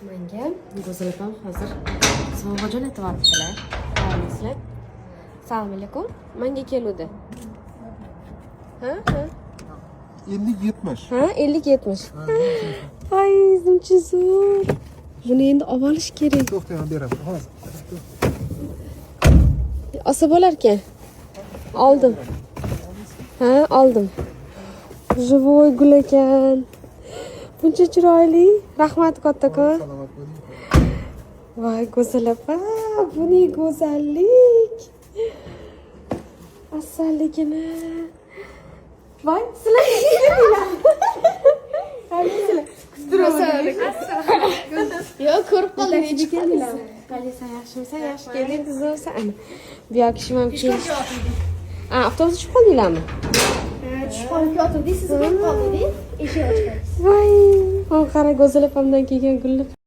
Menga go'zal opam hozir sovg'a jo'natyaptilar. Bilasizlar. Assalomu alaykum. Menga keluvdi. Ha? 50-70. Ha, 50-70. Ay, nimcha zo'r. Buni endi olib olish kerak. To'xtang, beraman. Hozir. Olsa bo'larkan. Oldim. Ha, oldim. Живой gul ekan. Buncha chiroyli. Rahmat kattakon. Salomat bo'ling. Voy, go'zal opa, bu ne go'zallik. Asalligini. Voy, sizlar yo'q, ko'rib qoldim. Qalisa yaxshimisa, yaxshi keldingiz o'zi. Bu yoq kishim ham kelish. Avtobusga tushib qoldinglarmi? Tushib qolib yotuvdik, siz kelib qoldingiz. Eshik ochgan. Voy, qara go'zal opamdan kelgan gullar.